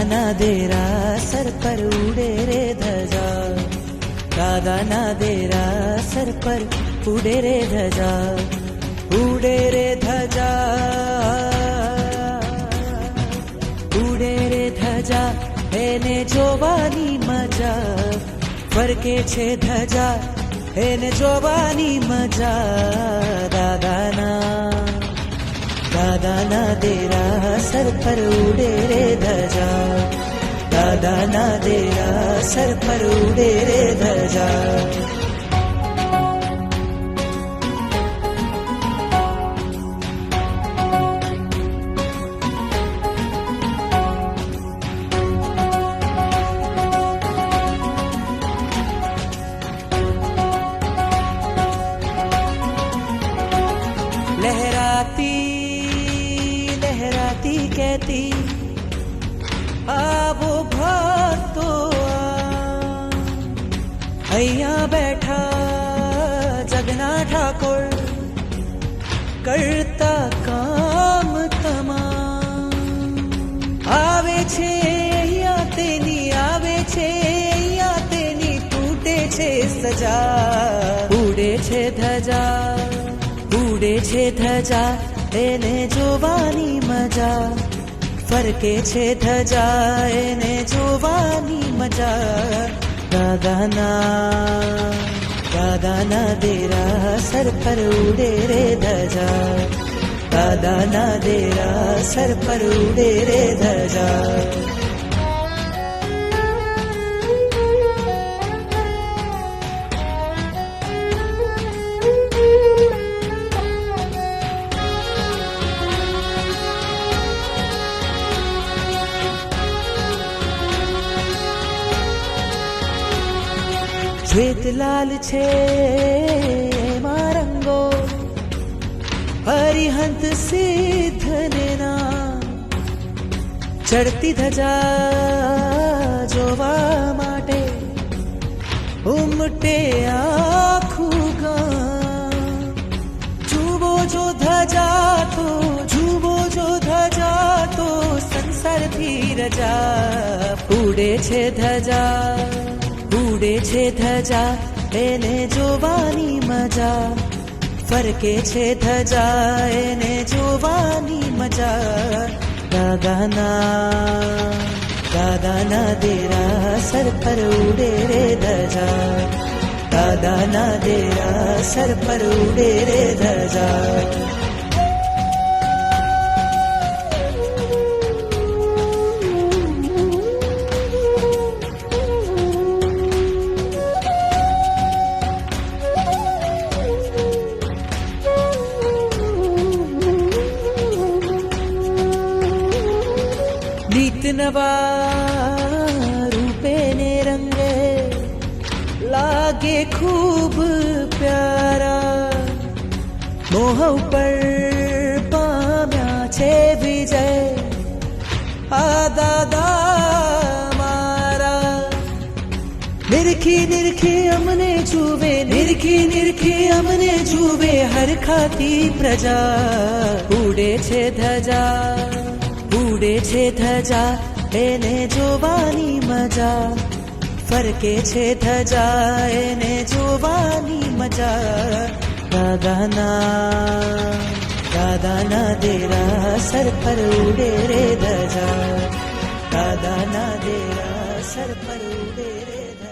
દાદાના દેરા સર પર ઉડે રે ધજા, દાદાના દેરા સર પર ઉડે રે ધજા, ઉડે રે ધજા, ઉડે રે ધજા, એને જોવાની મજા, ફરકે છે ધજા એને જોવાની મજા, દાદાના દેરા સર પર ઉડે રે ધજા, દાદાના દેરા સર પર ઉડે રે ધજા. लहराती कहती आवो भक्तो અહીંયા બેઠા જગના ઠાકોર કરતા કામ તમામ, આવે છે અહીંયા તેની, આવે છે અહીંયા તેની, તૂટે છે સજા, ઉડે છે ધજા, ઉડે છે ધજા, એને જોવાની મજા, ફરકે છે ધજા એને જોવાની મજા, દાદાના દેરા સર પર ઉડે રે ધજા, દાદાના દેરા સર પર ઉડે રે ધજા. શ્વેત લાલ છે એમાં રંગો, હરિહંત સિદ્ધને નામ, ચડતી ધજા જોવા માટે ઉમટે આખું ગામ, જુઓ જો ધજા તો, જુઓ જો ધજા તો, સંસારથી રજા, ઉડે છે ધજા, ઉડે છે ધજા એને જોવાની મજા, ફરકે છે ધજા એને જોવાની મજા, દાદાના દેરા સર પર ઉડે રે ધજા, દાદાના દેરા સર પર ઉડે રે ધજા. નીત નવા રૂપે ને રંગે લાગે ખૂબ પ્યારા, મોહ ઉપર પામ્યા છે વિજય આ દાદા મારા, નિરખી નિરખી અમને જુએ, નિરખી નિરખી અમને જુએ હરખાતી પ્રજા, ઉડે છે ધજા, ઉડે છે ધજા એને જોવાની મજા, ફરકે છે ધજા એને જોવાની મજા, દાદાના દેરા સર પર ઉડે રે ધજા, દાદાના દેરા સર પર ઉડે રે ધજા.